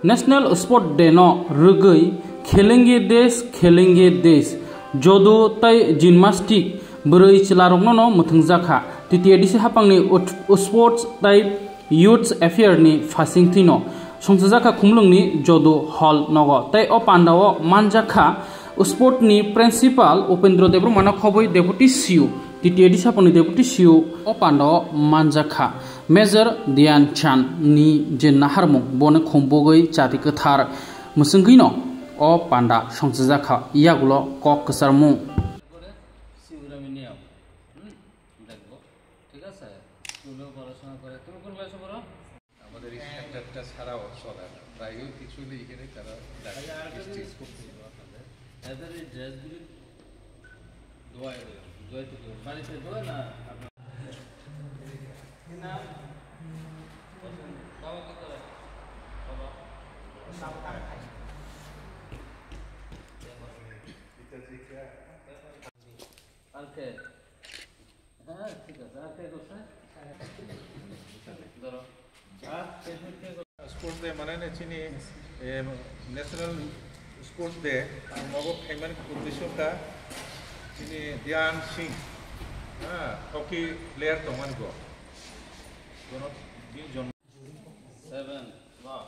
national sport day नो रुगई खेलेंगे देश जोदो तै जिम्नास्टिक ब्रै चिलारंगनो नो मुथुंजाखा तितिएदिसे हापांनि स्पोर्ट्स तै यूथ्स अफेयर नि फासिंथिनो संसजाखा खुमलुंनि जोदो हॉल नगो तै ओ पांडाओ मानजाखा स्पोर्ट नि प्रिंसिपल उपेंद्र देवरमाना खबै डेपुटी सीओ तितिएदिसे हापांनि डेपुटी सीओ ओ पांडाओ मानजाखा मेजर ध्यानचंद नि जे नाहारमु बने खम्बोगै जाति गोथार मुसुंगिनो ओ पांडा संसजाखा इयागुलो कक कसारमु ঠিক আছে স্কুলে পড়াশোনা করে তুমি কোন ক্লাসে পড়ো আমাদের এই সেন্টারটা ছাড়াও চলে প্রায় কিছুই এখানে তারা ডিস্ট্রিক্ট করতে আপনাদের এদের এই ড্রেসগুলি দোয়া তো বাড়িতে দোয়া না আপনার না বাবা কি করে বাবা সব কাজ খায় আলকে হ্যাঁ ঠিক আছে আর কে করছে ধরো स्पोर्ट्स डे मनाने चिनी नेशनल स्पोर्ट्स डे नगो खाइमान उद्देश्य का चिनी ध्यान सिंह हॉकी प्लेयर तमान को दोनों दिन जन 7 वाह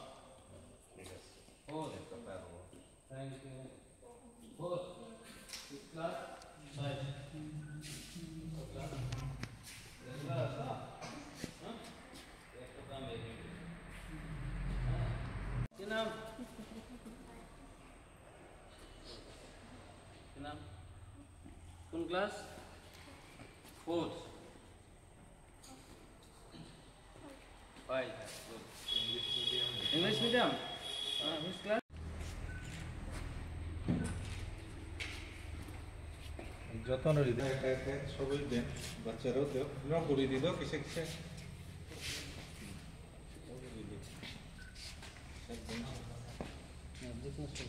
हो देखो थैंक यू हो क्लास 5 कौन class 4 5 English medium which class যতন হৃদয় একা সবই দেন বাচ্চারাও দেও না করে দিও কিসে কিসে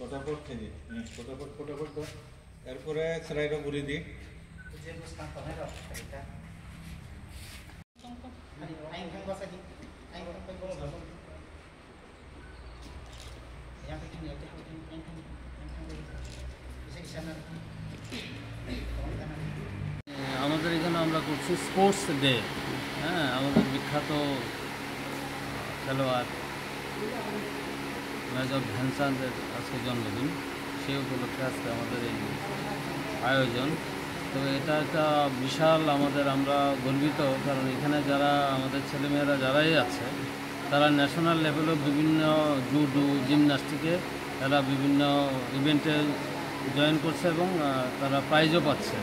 ফটাফট খেয়ে ফটাফট দাও এরপরে স্লাইডও করে দিই যে বুঝতাম তো না এটা আই খান বসা দি আই খান বলো ভালো yang bikin ya itu yang আমাদের এখানে আমরা করছি স্পোর্টস ডে হ্যাঁ আমাদের বিখ্যাত খেলোয়াড় মেজর ধ্যানচাঁদের আজকে জন্মদিন সেই উপলক্ষে আজকে আমাদের এই আয়োজন তো এটা একটা বিশাল আমাদের আমরা গর্বিত কারণ এখানে যারা আমাদের ছেলেমেয়েরা যারাই আছে তারা ন্যাশনাল লেভেলেও বিভিন্ন জুডো জিমন্যাস্টিকে তারা বিভিন্ন ইভেন্টে জয়েন করছে এবং তারা প্রাইজও পাচ্ছে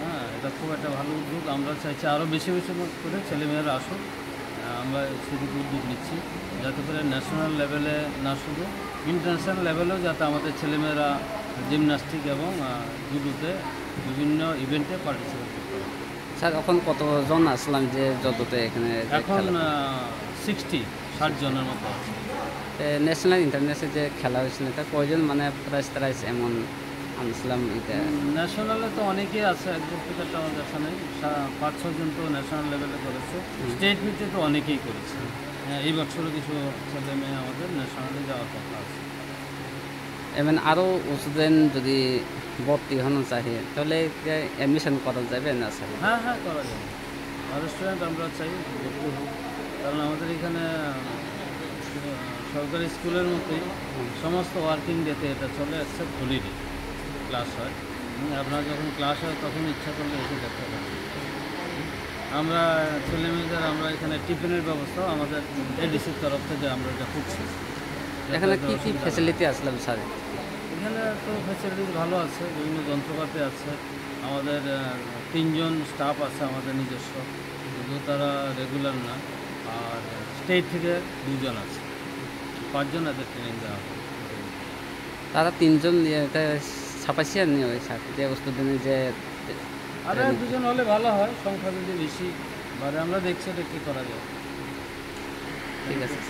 হ্যাঁ এটা খুব একটা ভালো উদ্যোগ আমরা চাইছি আরও বেশি বেশি করে ছেলেমেয়েরা আসুক আমরা সেদিকে উদ্যোগ নিচ্ছি যাতে করে ন্যাশনাল লেভেলে না শুধু ইন্টারন্যাশনাল লেভেলেও যাতে আমাদের ছেলেমেয়েরা জিমন্যাস্টিক এবং জুডোতে বিভিন্ন ইভেন্টে পার্টিসিপেট করতে পারে স্যার এখন কতজন আসলাম যে যততে এখানে এখন 60 জনের মতো আছে ন্যাশনাল ইন্টারন্যাশনাল যে খেলা হয়েছিল এটা কয়জন মানে প্রাইজ এমন আনছিলাম এটা ন্যাশনালে তো অনেকেই আছে একজন ক্রিকেটার আমাদের এখানে 5-6 জন তো ন্যাশনাল লেভেলে করেছে স্টেট মিটে তো অনেকেই করেছে এই বছরও কিছু ছেলে মেয়ে আমাদের ন্যাশনালে যাওয়ার কথা আছে এমন আরও স্টুডেন্ট যদি ভর্তি হনো চাই তাহলে অ্যাডমিশন করা যাবে না স্যার হ্যাঁ করা যাবে আরও স্টুডেন্ট আমরা চাই ভর্তি হোক কারণ আমাদের এখানে সরকারি স্কুলের মতোই সমস্ত ওয়ার্কিং ডেতে এটা চলে এক্সেপ্ট হলিডে ক্লাস হয় আপনার যখন ক্লাস হয় তখন ইচ্ছা করলে এসে দেখতে পারেন আমরা ছেলেমেয়েদের আমরা এখানে টিফিনের ব্যবস্থাও আমাদের এডিসির তরফ থেকে আমরা এটা করছি এখানে কী কী ফ্যাসিলিটি আসলাম স্যার এখানে তো ফ্যাসিলিটিস ভালো আছে বিভিন্ন যন্ত্রপাতি আছে আমাদের 3 জন স্টাফ আছে আমাদের নিজস্ব যদিও তারা রেগুলার না আর স্টেট থেকে 2 জন আছে 5 জন এদের ট্রেনিং দেওয়া হয় তারা 3 জন ছাপাইছিলেন ওই সাথে স্টুডেন্টের যে আর 2 জন হলে ভালো হয় সংখ্যা যদি বেশি বাড়ে আমরা দেখছি এটা কী করা যায় ঠিক আছে